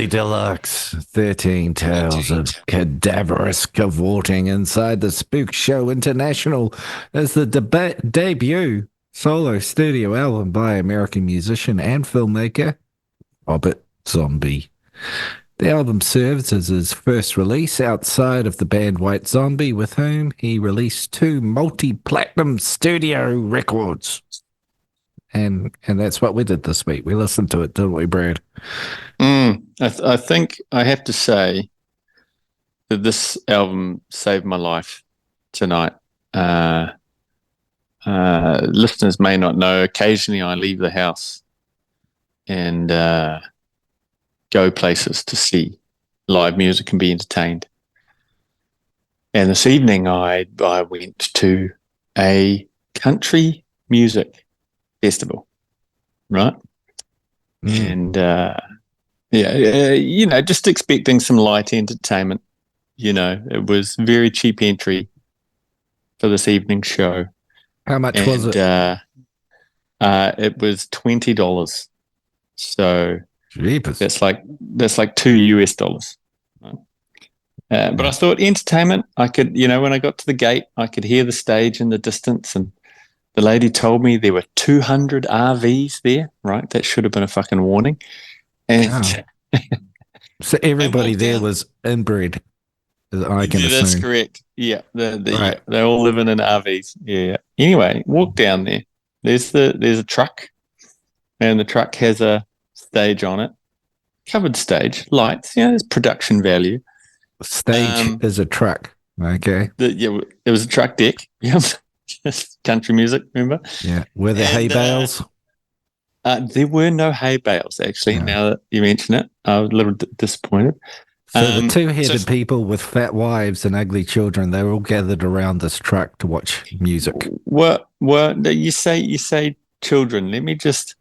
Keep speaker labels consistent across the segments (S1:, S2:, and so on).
S1: Hellbilly Deluxe. 13 tales of cadaverous cavorting inside the Spook Show International as the debut solo studio album by American musician and filmmaker Robert Zombie. The album serves as his first release outside of the band White Zombie, with whom he released 2 multi-platinum studio records. And that's what we did this week. We listened to it, didn't we, Brad?
S2: I think I have to say that this album saved my life tonight. Listeners may not know, occasionally I leave the house and go places to see live music and be entertained. And this evening I went to a country music festival, right? And just expecting some light entertainment. It was very cheap entry for this evening's show.
S1: How much was it?
S2: It was $20. So
S1: Jeepers.
S2: that's like $2. Right? But I thought entertainment. I could, when I got to the gate, I could hear the stage in the distance, and the lady told me there were 200 RVs there. Right, that should have been a fucking warning. And
S1: so everybody there was inbred, I can assume.
S2: That's correct. Yeah,
S1: right.
S2: They're all living in RVs. Yeah. Anyway, walk down there. There's a truck, and the truck has a stage on it, covered stage, lights. There's production value.
S1: Stage is a truck. Okay.
S2: It was a truck deck. Yeah, country music. Remember?
S1: Yeah. Were there hay bales?
S2: There were no hay bales, actually. No. Now that you mention it, I was a little disappointed.
S1: So the two-headed people with fat wives and ugly children, they were all gathered around this truck to watch music.
S2: Well, you say children. Let me just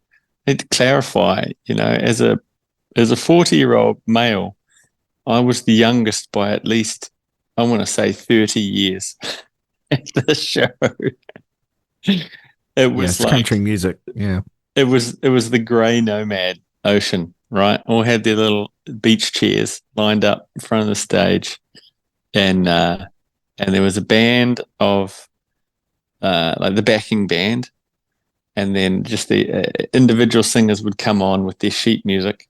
S2: clarify. As a 40-year-old male, I was the youngest by at least, I want to say, 30 years at the show. It was like
S1: country music. Yeah.
S2: It was the grey nomad ocean, right? All had their little beach chairs lined up in front of the stage, and there was a band of like the backing band, and then just the individual singers would come on with their sheet music,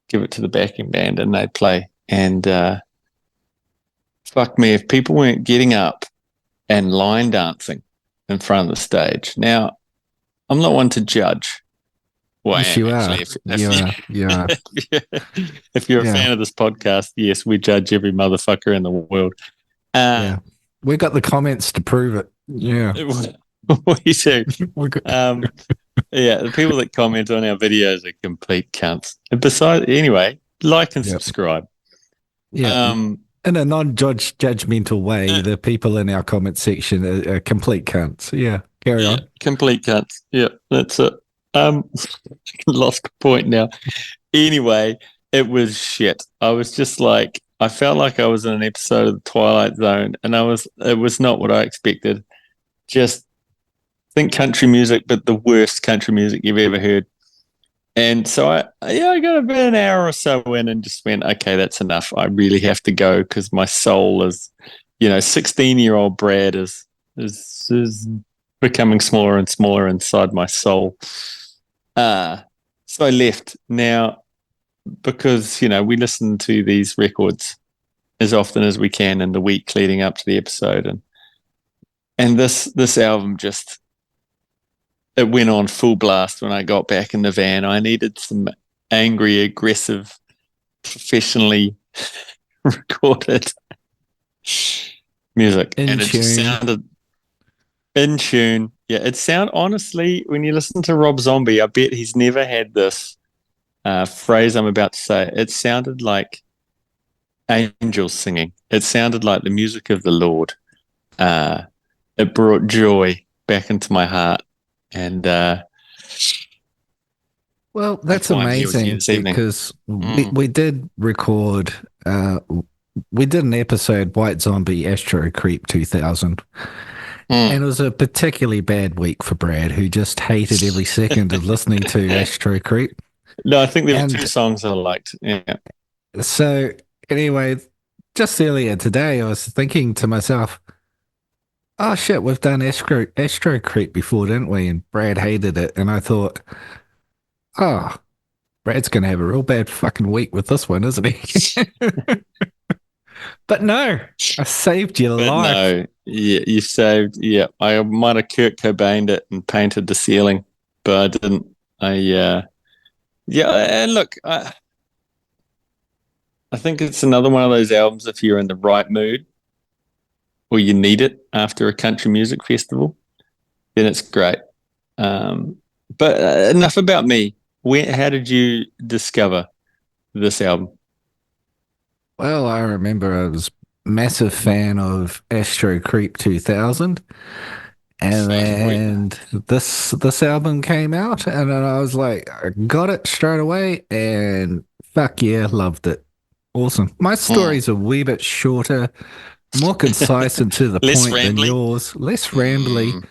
S2: give it to the backing band, and they'd play. And fuck me, if people weren't getting up and line dancing in front of the stage. Now, I'm not one to judge. Well,
S1: yes, you are.
S2: If you're a fan of this podcast, yes, we judge every motherfucker in the world.
S1: We got the comments to prove it. Yeah.
S2: We do. The people that comment on our videos are complete cunts. And besides, anyway, like and subscribe.
S1: Yeah. In a non-judgmental way, the people in our comment section are complete cunts. Yeah. Carry on.
S2: Complete cunts. Yeah, that's it. Lost the point now. Anyway, it was shit. I was just like, I felt like I was in an episode of The Twilight Zone, and it was not what I expected. Just think country music, but the worst country music you've ever heard. And so I got about an hour or so in and just went, okay, that's enough. I really have to go because my soul is, 16-year-old Brad is becoming smaller and smaller inside my soul. So I left. Now, because, we listen to these records as often as we can in the week leading up to the episode. And this album just, it went on full blast when I got back in the van. I needed some angry, aggressive, professionally recorded music. And it just sounded in tune. Yeah, honestly, when you listen to Rob Zombie, I bet he's never had this phrase I'm about to say. It sounded like angels singing. It sounded like the music of the Lord. It brought joy back into my heart. And
S1: well, that's amazing because we did record, we did an episode, White Zombie Astro Creep 2000. And it was a particularly bad week for Brad, who just hated every second of listening to Astro Creep.
S2: No, I think there were two
S1: And
S2: songs I liked. Yeah.
S1: so, anyway, just earlier today, I was thinking to myself, oh shit, we've done Astro Creep before, didn't we? And Brad hated it. And I thought, oh, Brad's going to have a real bad fucking week with this one, isn't he? But no, I saved your
S2: But
S1: life.
S2: no, yeah, you saved. Yeah, I might have Kurt Cobained it and painted the ceiling, but I didn't. Yeah, and look, I think it's another one of those albums. If you're in the right mood or you need it after a country music festival, then it's great. Um, but enough about me. How did you discover this album?
S1: Well, I remember I was massive fan of Astro Creep 2000, and
S2: Favorite.
S1: then this album came out, and then I was like, I got it straight away, and fuck yeah, loved it. Awesome. My
S2: Mm.
S1: story's a wee bit shorter, more concise and to the
S2: Less
S1: point than
S2: rambly.
S1: yours, less rambly,
S2: Mm.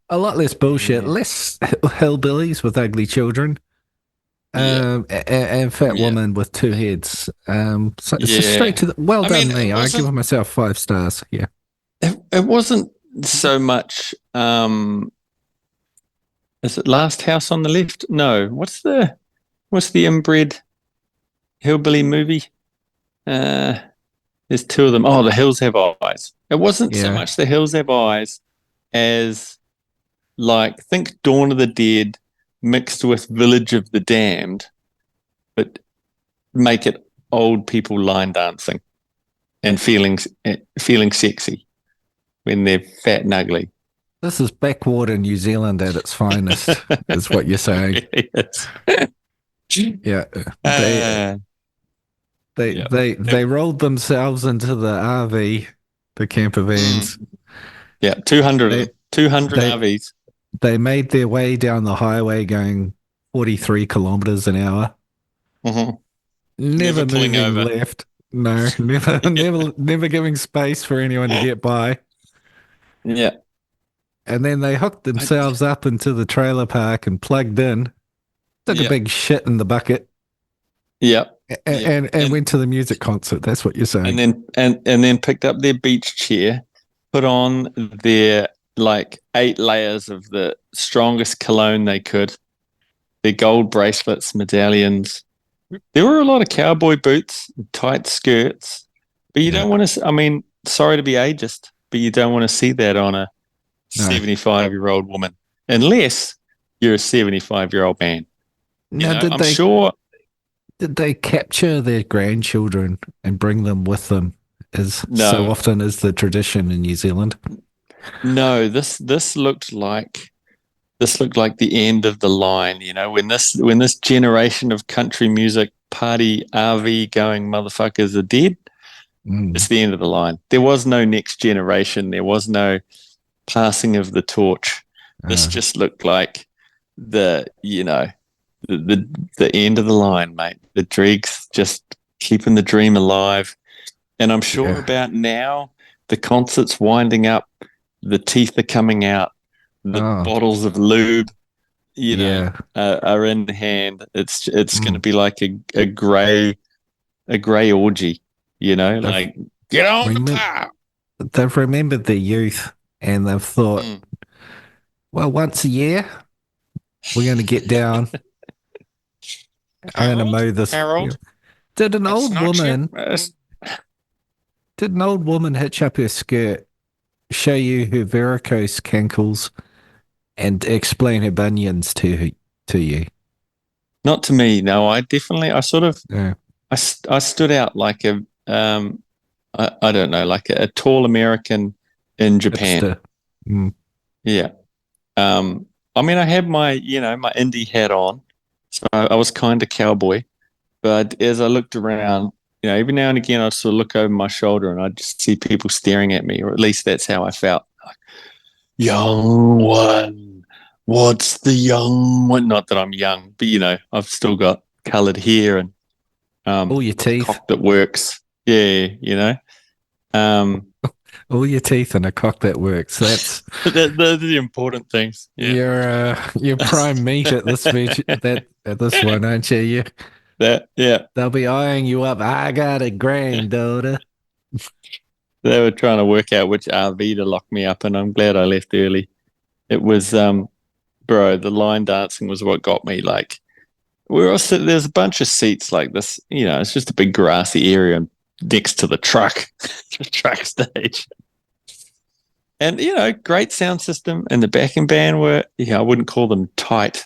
S1: a lot less bullshit,
S2: Yeah.
S1: less hillbillies with ugly children.
S2: Yeah.
S1: And fat
S2: Yeah.
S1: woman with two heads. So straight
S2: Yeah.
S1: to the well
S2: I
S1: done,
S2: mean,
S1: me. I give myself 5 stars. Yeah,
S2: it wasn't so much is it Last House on the Left? No. What's the inbred hillbilly movie? Uh there's two of them. Oh, The Hills Have Eyes. It wasn't so
S1: yeah.
S2: much The Hills Have Eyes as like think Dawn of the Dead mixed with Village of the Damned, but make it old people line dancing and feeling sexy when they're fat and ugly.
S1: This is backwater New Zealand at its finest, is what you're saying.
S2: Yes.
S1: Yeah, they
S2: Uh,
S1: they
S2: yeah.
S1: they they rolled themselves into the RV, the camper vans.
S2: Yeah, 200 of
S1: They
S2: them. 200
S1: they
S2: RVs.
S1: they made their way down the highway going 43 kilometers an hour,
S2: Mhm. Never
S1: never
S2: pulling
S1: moving
S2: over.
S1: left. No, never giving space for anyone to get by.
S2: Yeah.
S1: And then they hooked
S2: I,
S1: themselves up into the trailer park and plugged in, took a
S2: yeah.
S1: big shit in the bucket,
S2: Yeah.
S1: and
S2: Yeah.
S1: and went to the music concert. That's what you're
S2: And
S1: saying.
S2: then picked up their beach chair, put on their like 8 layers of the strongest cologne they could, their gold bracelets, medallions. There were a lot of cowboy boots, tight skirts, but you
S1: Yeah.
S2: don't want to. I mean, sorry to be ageist, but you don't want to see that on a
S1: No.
S2: 75-year-old woman, unless you're a 75-year-old man.
S1: Now,
S2: I'm sure.
S1: did they capture their grandchildren and bring them with them, as so
S2: No,
S1: often is the tradition in New Zealand?
S2: no. This looked like the end of the line. When this generation of country music party RV going motherfuckers are dead, it's
S1: Mm.
S2: the end of the line. There was no next generation. There was no passing of the torch. This
S1: Uh,
S2: just looked like the you know the end of the line, mate. The dregs just keeping the dream alive. And I'm sure
S1: yeah.
S2: about now, the concert's winding up, the teeth are coming out, the
S1: Oh,
S2: bottles of lube,
S1: yeah.
S2: are in hand. It's going to
S1: Mm.
S2: be like a gray orgy,
S1: They've
S2: like get on the
S1: remem-
S2: pop.
S1: they've remembered their youth, and they've thought,
S2: Mm.
S1: well, once a year we're going to get down. I'm going to
S2: Harold,
S1: mow this. Yeah.
S2: Harold,
S1: Did an
S2: it's
S1: old
S2: not you.
S1: woman? Did an old woman hitch up her skirt, show you her varicose cankles, and explain her bunions to you?
S2: Not to me. No, I sort of,
S1: Yeah,
S2: I stood out like I don't know, like a tall American in Japan.
S1: hipster. Mm,
S2: Yeah. I mean, I had my indie hat on, so I was kind of cowboy. But as I looked around, every now and again, I'd sort of look over my shoulder and I'd just see people staring at me, or at least that's how I felt. Like, young one, what's the young one? Not that I'm young, but I've still got coloured hair and
S1: all your
S2: a
S1: teeth,
S2: cock that works. Yeah, Um,
S1: all your teeth, and a cock that works. That's
S2: those are the important things. Yeah.
S1: your prime meat at this veg. at this one, aren't you?
S2: Yeah.
S1: They'll be eyeing you up. I got a granddaughter.
S2: They were trying to work out which RV to lock me up in. I'm glad I left early. It was, bro, the line dancing was what got me. Like, we were all sitting, there's a bunch of seats like this, it's just a big grassy area next to the truck, the truck stage. And, great sound system. And the backing band were, I wouldn't call them tight.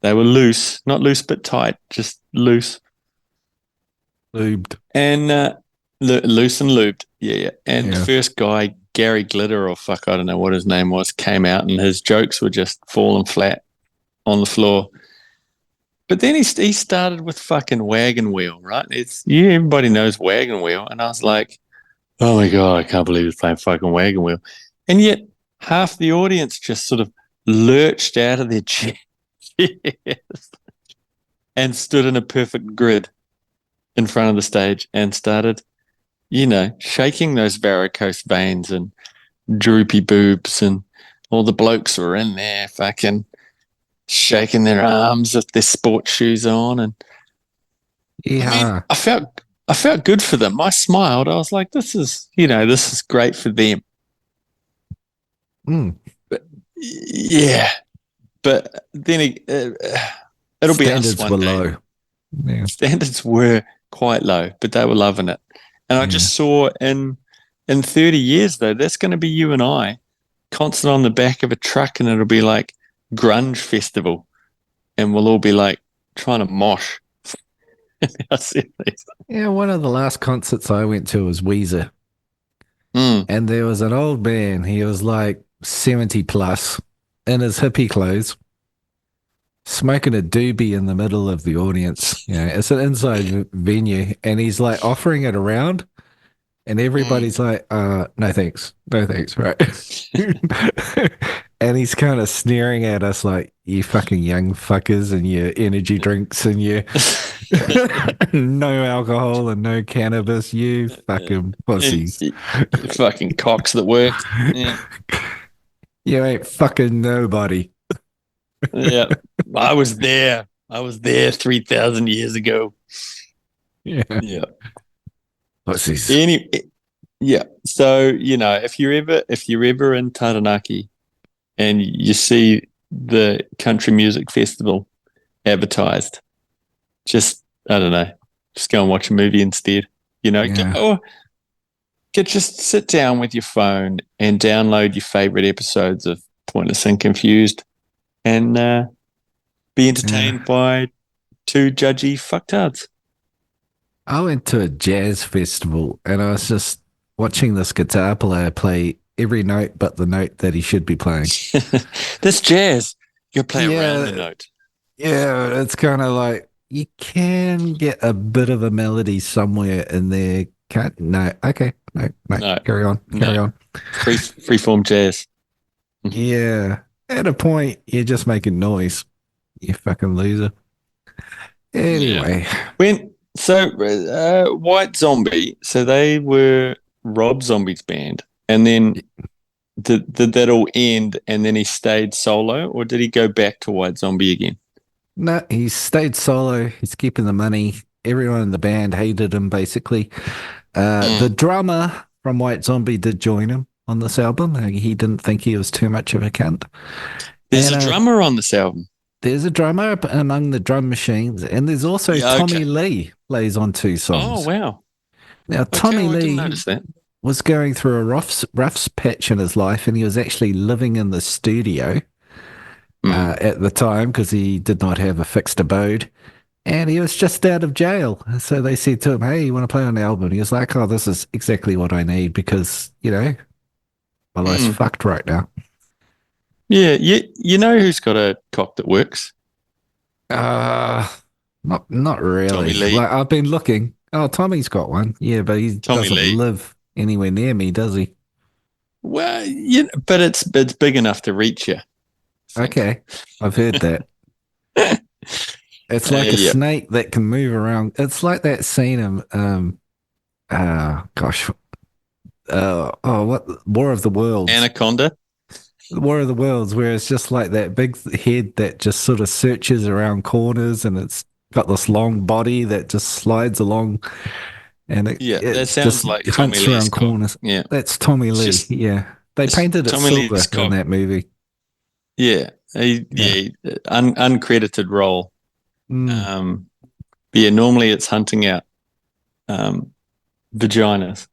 S2: They were loose, not loose, but tight, just loose.
S1: Lubed.
S2: And loose and lubed. Yeah. And the first guy, Gary Glitter, or fuck, I don't know what his name was, came out and his jokes were just falling flat on the floor. But then he started with fucking Wagon Wheel, right? Everybody knows Wagon Wheel. And I was like, oh my God, I can't believe he's playing fucking Wagon Wheel. And yet half the audience just sort of lurched out of their chairs and stood in a perfect grid in front of the stage and started, shaking those varicose veins and droopy boobs, and all the blokes were in there fucking shaking their arms with their sports shoes on. And I felt good for them. I smiled. I was like, this is great for them. But yeah, but then it'll be us one day.
S1: Low. Yeah.
S2: Standards were quite low, but they were loving it. And I just saw in 30 years, though, that's going to be you and I, concert on the back of a truck, and it'll be like grunge festival, and we'll all be like trying to mosh.
S1: Yeah, one of the last concerts I went to was Weezer. And there was an old man, he was like 70 plus, in his hippie clothes, smoking a doobie in the middle of the audience. It's an inside venue, and he's like offering it around, and everybody's like, no thanks, right? And he's kind of sneering at us like, you fucking young fuckers and your energy drinks and your no alcohol and no cannabis, you fucking pussies.
S2: Fucking cocks that work. Yeah.
S1: You ain't fucking nobody.
S2: Yeah. I was there 3,000 years ago.
S1: Yeah. Pussies.
S2: Yeah. So, if you're ever in Taranaki and you see the country music festival advertised, just, I don't know, just go and watch a movie instead. Just sit down with your phone and download your favorite episodes of Pointless and Confused, and be entertained by two judgy fucktards.
S1: I went to a jazz festival, and I was just watching this guitar player play every note but the note that he should be playing.
S2: This jazz, you play around the note.
S1: Yeah, it's kind of like you can get a bit of a melody somewhere in there. No, carry on.
S2: Freeform jazz.
S1: Yeah, at a point you're just making noise. You fucking loser. Anyway,
S2: White Zombie. So they were Rob Zombie's band, and then did that all end? And then he stayed solo, or did he go back to White Zombie again?
S1: No, he stayed solo. He's keeping the money. Everyone in the band hated him, basically. The drummer from White Zombie did join him on this album. He didn't think he was too much of a cunt.
S2: There's a drummer on this album.
S1: There's a drummer among the drum machines, and there's also Tommy Lee plays on 2 songs.
S2: Oh, wow.
S1: Now, Tommy Lee was going through a rough patch in his life, and he was actually living in the studio at the time because he did not have a fixed abode. And he was just out of jail. So they said to him, hey, you want to play on the album? And he was like, oh, this is exactly what I need because, my life's fucked right now.
S2: Yeah, you know who's got a cock that works?
S1: Not really.
S2: Tommy Lee.
S1: Like, I've been looking. Oh, Tommy's got one. Yeah, but he doesn't live anywhere near me, does he?
S2: Well, but it's big enough to reach you.
S1: Okay, I've heard that. It's like a snake that can move around. It's like that scene in what War of the Worlds.
S2: Anaconda.
S1: War of the Worlds, where it's just like that big head that just sort of searches around corners, and it's got this long body that just slides along, and it,
S2: Yeah, that
S1: it
S2: sounds
S1: just
S2: like Tommy
S1: hunts
S2: Lee's
S1: around
S2: cock.
S1: corners.
S2: Yeah,
S1: That's Tommy
S2: it's
S1: Lee.
S2: just
S1: Yeah, they
S2: it's
S1: painted it
S2: Tommy Lee's
S1: silver in
S2: cock.
S1: that movie.
S2: Yeah,
S1: Yeah.
S2: uncredited role.
S1: Mm.
S2: Um, yeah, normally it's hunting out um, vaginas.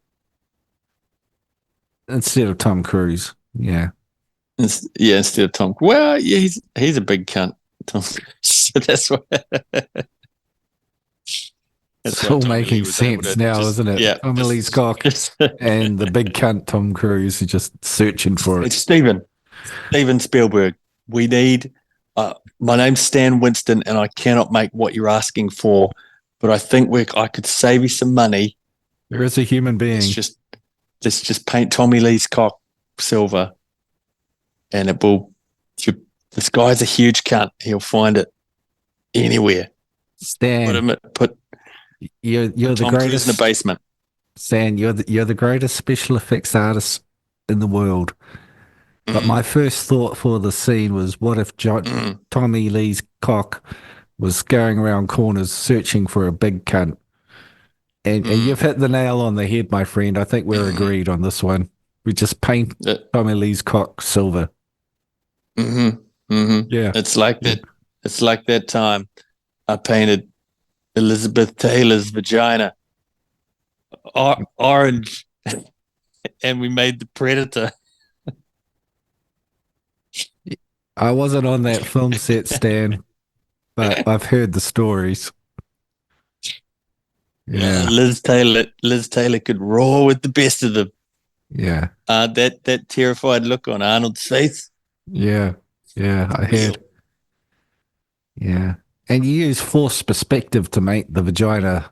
S1: Instead of Tom Cruise. Yeah.
S2: Yeah, instead of Tom. Well, yeah, he's a big cunt. Tom, so that's
S1: It's
S2: why
S1: all
S2: Tommy Lee
S1: making
S2: was able
S1: sense
S2: to
S1: now,
S2: just
S1: isn't it?
S2: yeah,
S1: Tommy Lee's cock
S2: just
S1: and the big cunt Tom Cruise are just searching for it.
S2: it's Steven Spielberg. We need. My name's Stan Winston, and I cannot make what you're asking for, but I think I could save you some money.
S1: There is a human
S2: Let's
S1: being.
S2: just let's just paint Tommy Lee's cock silver, and it will. This guy's a huge cunt. He'll find it anywhere.
S1: Stan,
S2: Put
S1: you're the
S2: Tom Cruise in the
S1: greatest.
S2: basement.
S1: Stan, you're the greatest special effects artist in the world. But
S2: Mm,
S1: my first thought for the scene was, what if
S2: mm,
S1: Tommy Lee's cock was going around corners searching for a big cunt? And
S2: mm,
S1: you've hit the nail on the head, my friend. I think we're
S2: mm,
S1: agreed on this one. We just paint
S2: uh,
S1: Tommy Lee's cock silver.
S2: mm-hmm, mm-hmm.
S1: Yeah.
S2: It's like
S1: Yeah.
S2: that. It's like that time I painted Elizabeth Taylor's vagina orange, and we made the Predator.
S1: I wasn't on that film set, Stan, but I've heard the stories. Yeah.
S2: Liz Taylor could roar with the best of them.
S1: Yeah.
S2: That terrified look on Arnold's face,
S1: Yeah. Yeah. I
S2: real.
S1: heard. Yeah. And you use forced perspective to make the vagina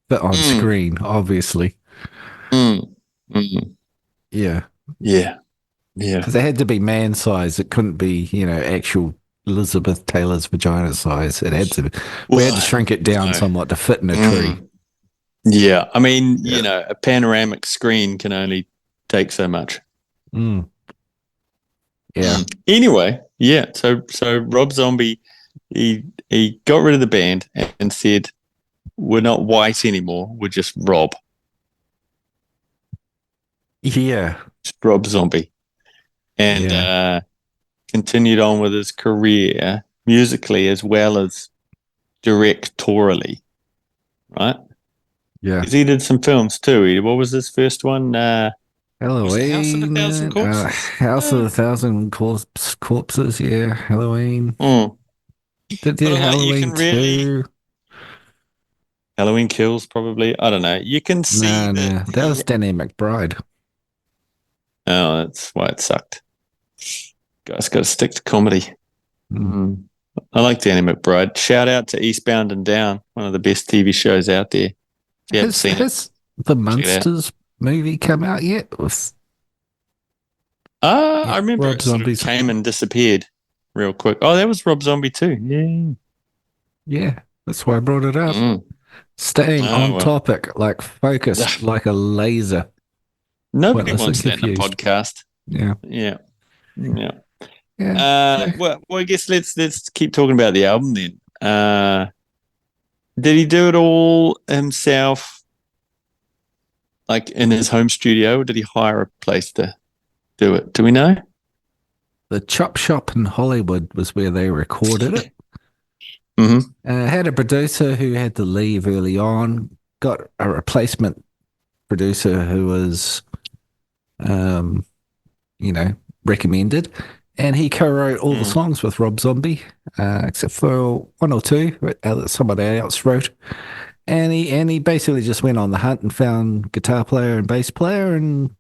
S1: fit on
S2: Mm,
S1: screen, obviously.
S2: mm, mm.
S1: Yeah.
S2: Yeah, yeah.
S1: Because it had to be man size. It couldn't be, actual Elizabeth Taylor's vagina size. It had to. We had to
S2: Well,
S1: shrink it down somewhat to fit in a tree.
S2: mm, yeah. I mean,
S1: Yeah.
S2: a panoramic screen can only take so much.
S1: Mm. Yeah.
S2: Anyway, yeah. So Rob Zombie, he got rid of the band and said, "We're not white anymore. We're just Rob,
S1: Yeah.
S2: just Rob Zombie," and
S1: Yeah.
S2: continued on with his career musically as well as directorially, right?
S1: Yeah.
S2: Because he did some films too. What was his first one? Was it House of a
S1: Halloween.
S2: Thousand Corpses?
S1: House of a Thousand Corpses. Yeah. Halloween.
S2: Mm.
S1: Did
S2: But
S1: do
S2: you can
S1: Halloween
S2: really
S1: 2.
S2: Halloween Kills probably. I don't know. You can see
S1: No,
S2: that
S1: no. That was Danny McBride.
S2: Oh, that's why it sucked. Guys, got to stick to comedy.
S1: Mm.
S2: I like Danny McBride. Shout out to Eastbound and Down, one of the best TV shows out there. If you haven't seen it,
S1: Has the
S2: check it out.
S1: Munsters movie come out yet? With
S2: I remember
S1: Rob
S2: it sort of
S1: Zombie's.
S2: came and disappeared real quick. Oh, that was Rob Zombie too. Yeah.
S1: Yeah, that's why I brought it up.
S2: Mm.
S1: Staying
S2: Oh,
S1: on
S2: well.
S1: topic, like focused like a laser.
S2: Nobody
S1: Pointless and
S2: wants that in a
S1: confused.
S2: podcast.
S1: Yeah.
S2: Yeah. Yeah.
S1: Yeah.
S2: Well, I guess let's keep talking about the album then. Did he do it all himself, like in his home studio, or did he hire a place to do it? Do we know?
S1: The Chop Shop in Hollywood was where they recorded it.
S2: Mm-hmm.
S1: Had a producer who had to leave early on, got a replacement producer who was, recommended. And he co-wrote all the songs with Rob Zombie, except for one or two that somebody else wrote. And he basically just went on the hunt and found guitar player and bass player and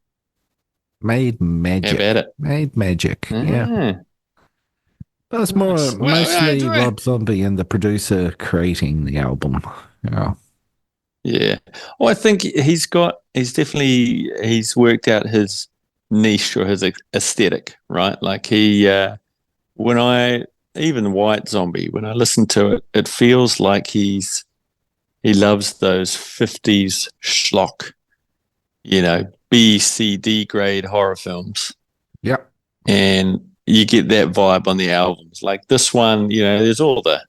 S1: made magic.
S2: How about it?
S1: Made magic. Yeah. But it's
S2: Nice.
S1: mostly Rob Zombie and the producer creating the album. Yeah.
S2: Yeah. Well, I think he's worked out his niche or his aesthetic, right? Like even White Zombie, when I listen to it, it feels like he loves those 50s schlock, B, C, D grade horror films.
S1: Yep.
S2: and you get that vibe on the albums. Like this one, there's all the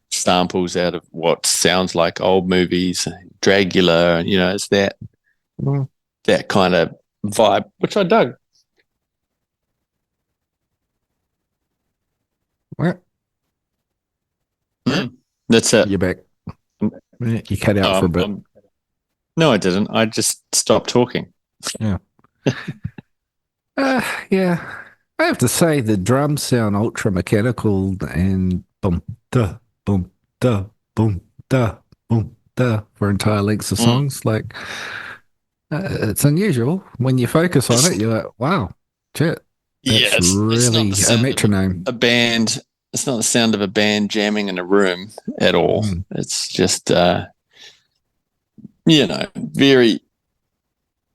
S2: samples out of what sounds like old movies, Dragula, and it's that kind of vibe, which I dug.
S1: What?
S2: That's it.
S1: You're back. You cut out for a bit.
S2: No, I didn't. I just stopped talking.
S1: Yeah. Yeah. I have to say the drums sound ultra mechanical and boom da boom da boom da boom da for entire lengths of songs. Like it's unusual. When you focus on it, you're like, wow, shit. That's really a metronome.
S2: A band. It's not the sound of a band jamming in a room at all. It's just very.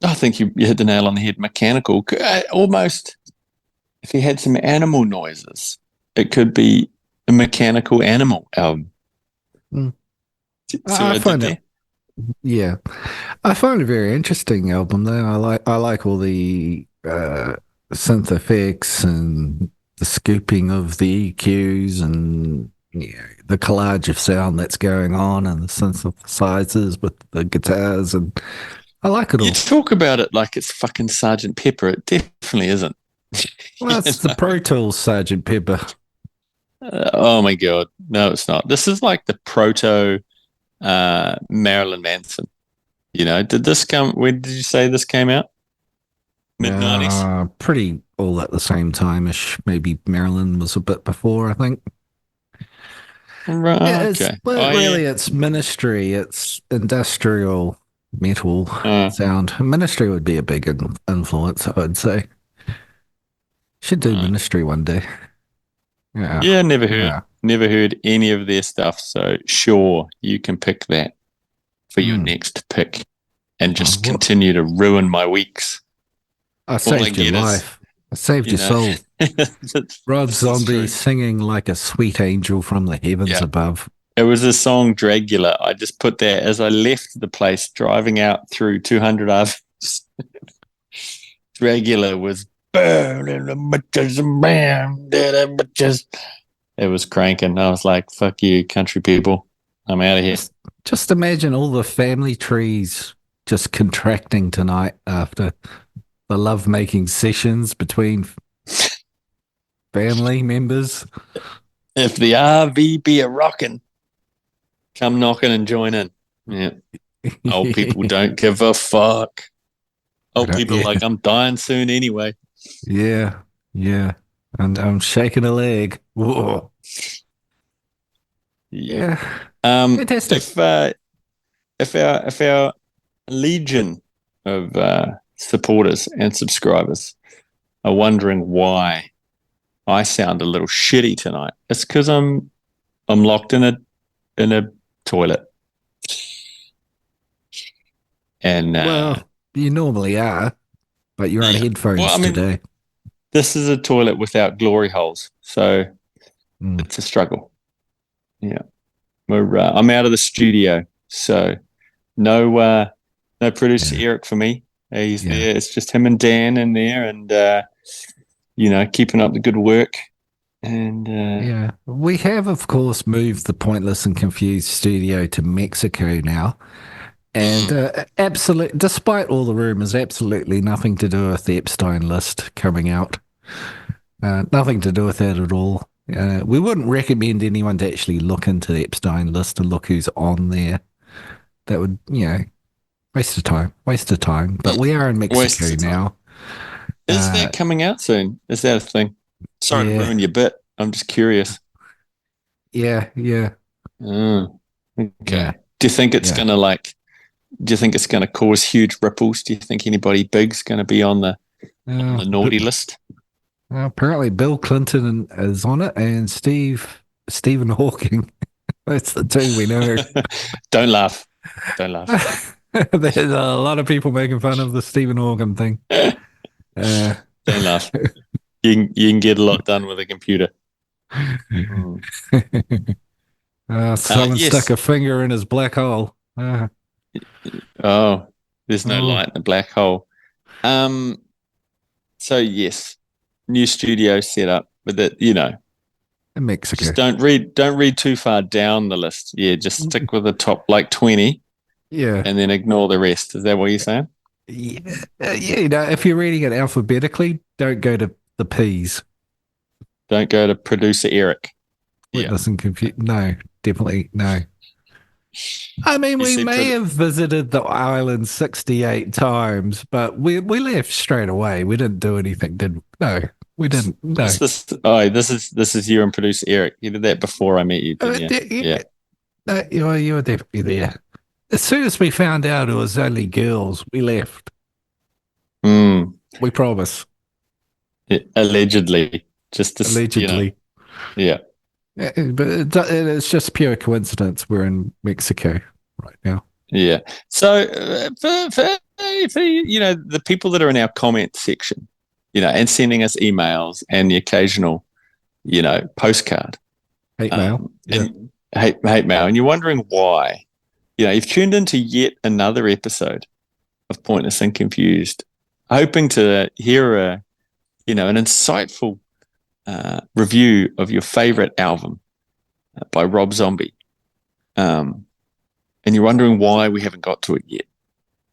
S2: I think you hit the nail on the head. Mechanical, almost. If you had some animal noises, it could be a mechanical animal album.
S1: I find it. Yeah, I find it a very interesting album. Though I like all the synth effects and the scooping of the EQs and the collage of sound that's going on and the synthesizers with the guitars, and I like it all.
S2: You talk about it like it's fucking Sergeant Pepper. It definitely isn't.
S1: Well, it's the Pro Tools Sergeant Pepper.
S2: Oh my god, no, it's not. This is like the proto Marilyn Manson. Did this come? When did you say this came out? Mid-90s.
S1: Pretty all at the same time-ish. Maybe Marilyn was a bit before, I think.
S2: Right.
S1: Okay. Really, it's Ministry. It's industrial metal sound. Ministry would be a big influence, I would say. Should do Ministry one day.
S2: Yeah, never heard any of their stuff. So sure, you can pick that for your next pick, and just continue to ruin my weeks.
S1: I saved your life. I saved your soul. Rob Zombie singing like a sweet angel from the heavens above.
S2: It was a song, Dragula. I just put that as I left the place, driving out through 200 others. Dragula was burning the bitches and bam, bitches. It was cranking. I was like, fuck you, country people. I'm out of here.
S1: Just imagine all the family trees just contracting tonight after the love-making sessions between family members.
S2: If the RV be a rockin', come knocking and join in. Yeah. Old people don't give a fuck. Old people are like, I'm dying soon anyway.
S1: Yeah. And I'm shaking a leg. Whoa.
S2: Yeah.
S1: Fantastic.
S2: If our legion of supporters and subscribers are wondering why I sound a little shitty tonight, it's because I'm locked in a toilet. And
S1: well, you normally are, but you're on headphones today.
S2: This is a toilet without glory holes, so it's a struggle. Yeah, I'm out of the studio, so no producer Eric for me. He's there. It's just him and Dan in there, and keeping up the good work. And
S1: we have, of course, moved the Pointless and Confused studio to Mexico now. And despite all the rumors, absolutely nothing to do with the Epstein list coming out. Nothing to do with that at all. We wouldn't recommend anyone to actually look into the Epstein list and look who's on there. That would, waste of time. But we are in Mexico now.
S2: Is that coming out soon? Is that a thing? Sorry to ruin your bit. I'm just curious.
S1: Yeah.
S2: Okay. Yeah. Do you think it's gonna cause huge ripples? Do you think anybody big's gonna be on the naughty list?
S1: Apparently Bill Clinton is on it, and Stephen Hawking. That's the two we know.
S2: Don't laugh.
S1: There's a lot of people making fun of the Stephen Hawking thing.
S2: Don't laugh. You can get a lot done with a computer.
S1: Someone stuck a finger in his black hole.
S2: There's no light in the black hole. So yes, new studio setup, but that
S1: In Mexico.
S2: just don't read too far down the list. Yeah, just stick with the top like 20
S1: Yeah.
S2: and then ignore the rest. Is that what you're saying?
S1: Yeah, if you're reading it alphabetically, don't go to the P's.
S2: Don't go to producer Eric. Yeah.
S1: Witness and confuse. No, definitely no. I mean,
S2: You
S1: we
S2: said
S1: may have visited the island 68 times, but we left straight away. We didn't do anything, did we? No, we didn't. No.
S2: this is you and producer Eric. You did that before I met you, didn't you? Yeah.
S1: No, you were definitely there. As soon as we found out it was only girls, we left.
S2: Mm.
S1: We promise.
S2: Allegedly. Just to,
S1: Allegedly.
S2: Yeah.
S1: But it's just pure coincidence. We're in Mexico right now.
S2: Yeah. So for the people that are in our comment section, and sending us emails and the occasional, postcard,
S1: Hate mail.
S2: and hate mail, and you're wondering why, you've tuned into yet another episode of Pointless and Confused, hoping to hear an insightful review of your favorite album by Rob Zombie. And you're wondering why we haven't got to it yet.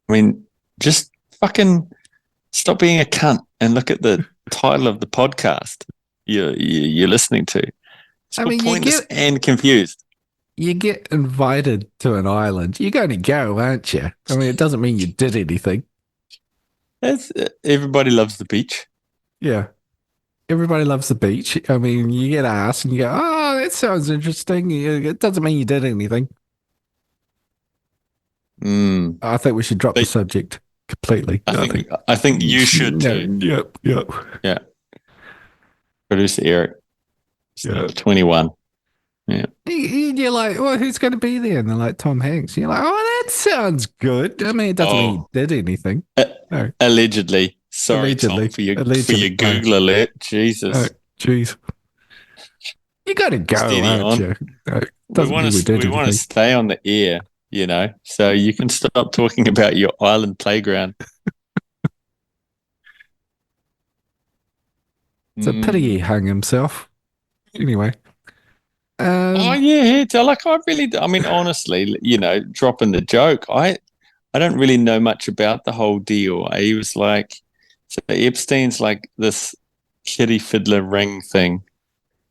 S2: I mean, just fucking stop being a cunt and look at the title of the podcast you're listening to. It's Pointless and Confused.
S1: You get invited to an island. You're going to go, aren't you? I mean, it doesn't mean you did anything.
S2: Everybody loves the beach.
S1: Yeah. Everybody loves the beach. I mean, you get asked and you go, oh, that sounds interesting. It doesn't mean you did anything. I think we should drop the subject completely.
S2: I think you should too.
S1: Yep.
S2: Yeah. Producer Eric.
S1: Yeah.
S2: 21. Yeah.
S1: You're like, well, who's going to be there? And they're like, Tom Hanks. You're like, oh, that sounds good. I mean, it doesn't mean you did anything. No.
S2: Allegedly. Sorry,
S1: Allegedly.
S2: Tom, for your Google alert. Jesus.
S1: Jeez. You got to go,
S2: Steady
S1: aren't
S2: on.
S1: you? No,
S2: we want to stay on the air, so you can stop talking about your island playground.
S1: It's a pity he hung himself. Anyway.
S2: I mean, honestly, dropping the joke, I don't really know much about the whole deal. He was like, so Epstein's like this kitty fiddler ring thing,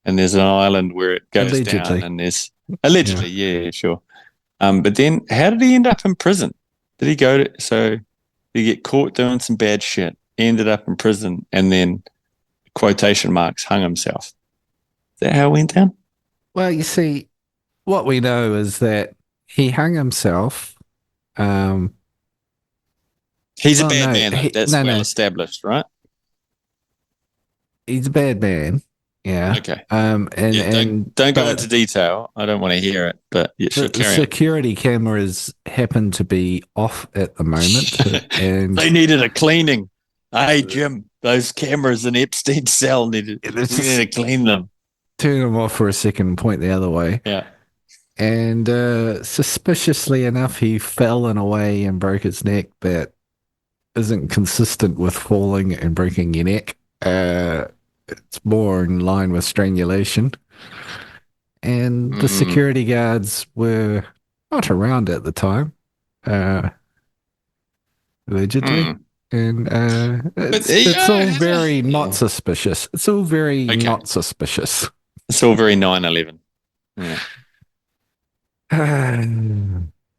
S2: and there's an island where it goes down, and there's allegedly, yeah, sure. But then how did he end up in prison? Did he did he get caught doing some bad shit, ended up in prison, and then quotation marks hung himself? Is that how it went down?
S1: Well, you see, what we know is that he hung himself.
S2: He's a bad man. That's well established, right?
S1: He's a bad man. Yeah.
S2: Okay.
S1: And
S2: don't go into detail. I don't want to hear it. But
S1: the security cameras happen to be off at the moment, and
S2: they needed a cleaning. Hey, Jim, those cameras in Epstein's cell needed to clean them.
S1: Turn them off for a second and point the other way.
S2: Yeah.
S1: And suspiciously enough, he fell in a way and broke his neck that isn't consistent with falling and breaking your neck. It's more in line with strangulation. And the security guards were not around at the time, allegedly. And it's all very not suspicious. It's all very not suspicious.
S2: It's all very 9/11. Yeah.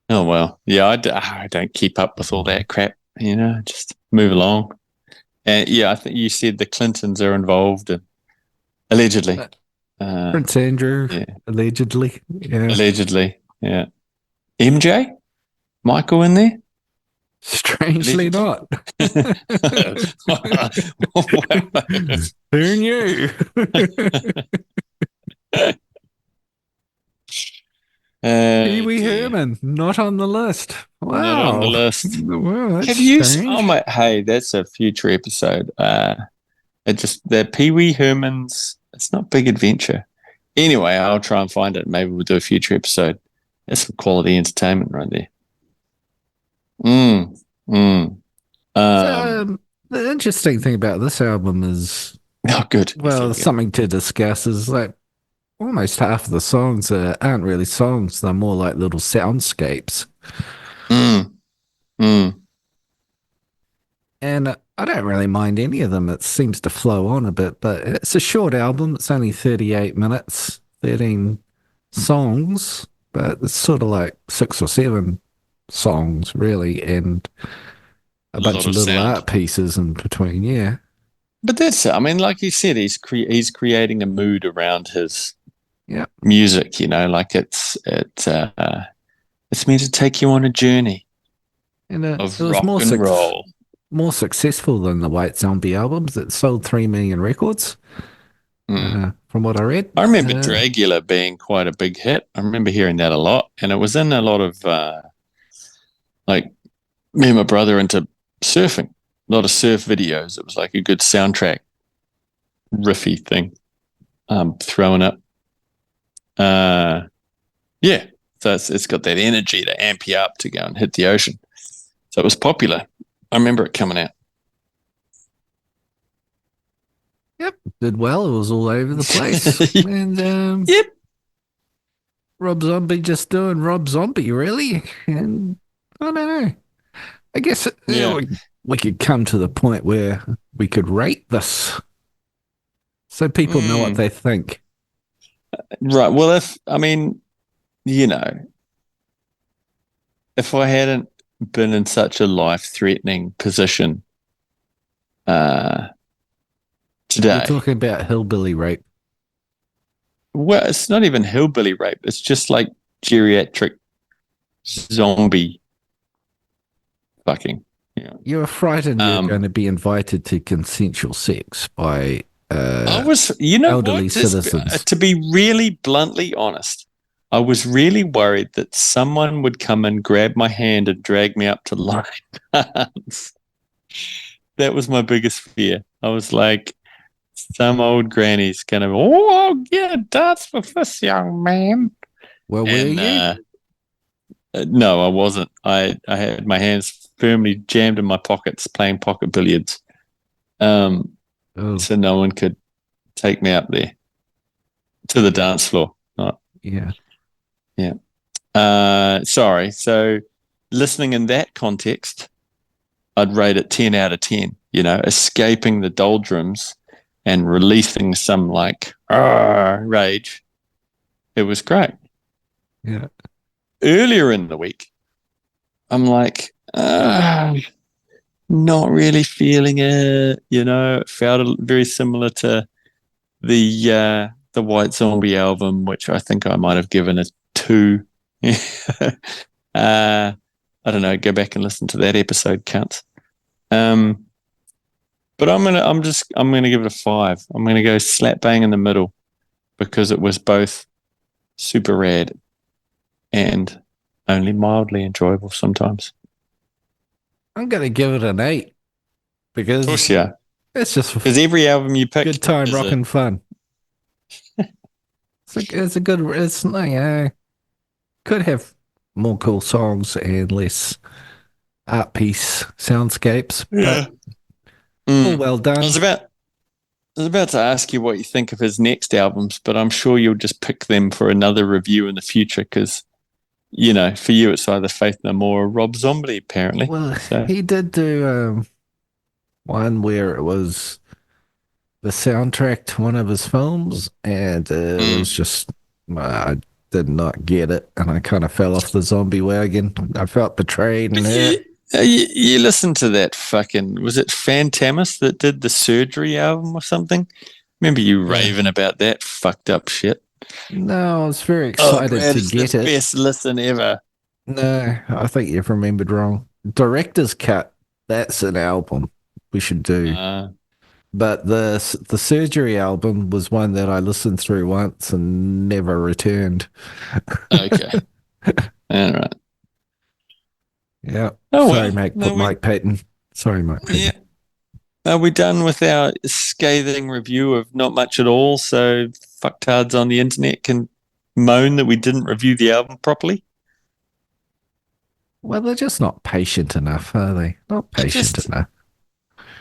S2: Oh, well. Yeah, I don't keep up with all that crap, just move along. And yeah, I think you said the Clintons are involved, allegedly.
S1: Prince Andrew, allegedly. Yeah.
S2: Allegedly, yeah. MJ? Michael in there?
S1: Strangely not. Who knew? Pee Wee Herman, not on the list. Wow.
S2: Not on the list.
S1: Well, that's
S2: Have you?
S1: strange.
S2: Oh my! Hey, that's a future episode. The Pee Wee Herman's. It's not Big Adventure. Anyway, I'll try and find it. Maybe we'll do a future episode. That's some quality entertainment right there.
S1: The interesting thing about this album is
S2: Oh, good.
S1: Well, something to discuss is that almost half of the songs aren't really songs. They're more like little soundscapes.
S2: Mm, mm.
S1: And I don't really mind any of them. It seems to flow on a bit, but it's a short album. It's only 38 minutes, 13 songs, but it's sort of like 6 or 7 songs, really, and a
S2: A
S1: bunch
S2: lot
S1: of
S2: of
S1: little
S2: sound.
S1: art pieces in between. Yeah.
S2: But that's it. I mean, like you said, he's creating a mood around his
S1: Yeah.
S2: music. Like it's meant to take you on a journey
S1: And it
S2: of
S1: was
S2: rock and roll.
S1: more successful than the White Zombie albums. It sold 3 million records,
S2: Mm.
S1: from what I read.
S2: I remember Dragula being quite a big hit. I remember hearing that a lot, and it was in a lot of like me and my brother into surfing, a lot of surf videos. It was like a good soundtrack, riffy thing, throwing up. Yeah, so it's got that energy to amp you up to go and hit the ocean. So it was popular. I remember it coming out.
S1: Yep, did well. It was all over the place. And
S2: Yep.
S1: Rob Zombie just doing Rob Zombie, really. And I don't know. I guess
S2: Yeah.
S1: we could come to the point where we could rate this so people know what they think.
S2: Right. Well, you know, if I hadn't been in such a life-threatening position
S1: You're
S2: today,
S1: talking about hillbilly rape.
S2: well, it's not even hillbilly rape. It's just like geriatric zombie fucking.
S1: You were frightened you're going
S2: Um,
S1: to be invited to consensual sex by
S2: I was, you know
S1: elderly
S2: what?
S1: citizens.
S2: To be really bluntly honest, I was really worried that someone would come and grab my hand and drag me up to line dance. That was my biggest fear. I was like, some old granny's gonna, oh, yeah, dance with this young man.
S1: Well, were
S2: And
S1: you?
S2: no, I wasn't. I had my hands firmly jammed in my pockets playing pocket billiards. Um,
S1: Oh,
S2: so no one could take me up there to the dance floor. Not,
S1: yeah.
S2: yeah. Sorry. So listening in that context, I'd rate it 10 out of 10. Escaping the doldrums and releasing some like rage. It was great.
S1: Yeah.
S2: Earlier in the week, I'm like, not really feeling it. It felt very similar to the White Zombie album, which I think I might have given a 2. I don't know. Go back and listen to that episode, counts. But I'm gonna give it a 5. I'm gonna go slap bang in the middle because it was both super rad and only mildly enjoyable sometimes.
S1: I'm going to give it an 8
S2: Of course,
S1: because
S2: yeah.
S1: it's just
S2: Because every album you pick,
S1: good time, rocking fun. It's a good, it's, could have more cool songs and less art piece soundscapes,
S2: yeah.
S1: but all
S2: Mm.
S1: well done.
S2: I was about to ask you what you think of his next albums, but I'm sure you'll just pick them for another review in the future because, for you it's either Faith No More or Rob Zombie, apparently.
S1: Well,
S2: So
S1: he did do one where it was the soundtrack to one of his films, and it was just I did not get it, and I kind of fell off the zombie wagon. I felt betrayed and
S2: But
S1: hurt.
S2: you listen to that fucking, was it Fantamus that did the Surgery album or something? Remember you raving about that fucked up shit?
S1: No, I was very
S2: Oh,
S1: excited
S2: Brad,
S1: to
S2: it's the
S1: get it.
S2: best listen ever.
S1: No, I think you've remembered wrong. Director's cut. That's an album we should do. But the surgery album was one that I listened through once and never returned.
S2: Okay. All right.
S1: Yeah.
S2: Oh,
S1: Sorry,
S2: well.
S1: mate.
S2: No,
S1: Mike Payton. Sorry, Mike Payton.
S2: yeah. Are we done with our scathing review of not much at all? So fucktards on the internet can moan that we didn't review the album properly?
S1: Well, they're just not patient enough, are they? Not patient enough.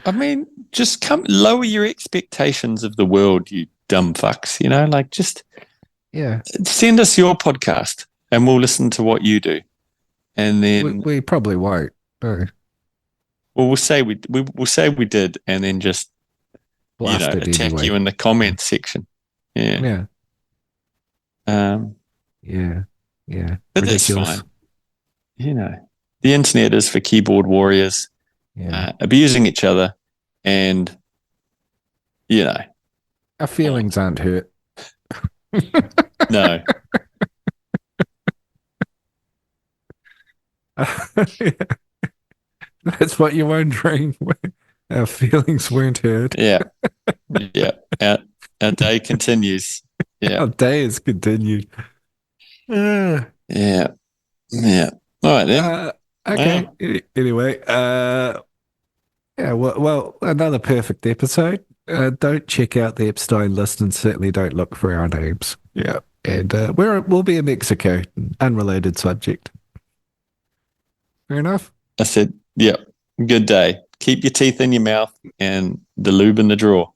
S2: I mean, just come lower your expectations of the world, you dumb fucks. Like just
S1: Yeah.
S2: send us your podcast and we'll listen to what you do. And then
S1: We probably won't. No.
S2: we'll say we'll say we did, and then just
S1: Blast it
S2: attack
S1: anyway.
S2: you in the comments section. Yeah.
S1: Yeah.
S2: Um,
S1: Yeah. Yeah.
S2: but
S1: Ridiculous.
S2: that's fine. The internet is for keyboard warriors
S1: Yeah.
S2: abusing each other, and
S1: Our feelings aren't hurt.
S2: no.
S1: That's what you're wondering. Our feelings weren't hurt.
S2: Yeah. Yeah. Our day continues. Yeah.
S1: Our day has continued.
S2: Yeah. Yeah. All right then.
S1: Okay.
S2: Wow.
S1: Anyway, yeah. Well, another perfect episode. Don't check out the Epstein list, and certainly don't look for our names. Yeah, and we'll be in Mexico. Unrelated subject. Fair enough.
S2: I said, yeah. Good day. Keep your teeth in your mouth and the lube in the drawer.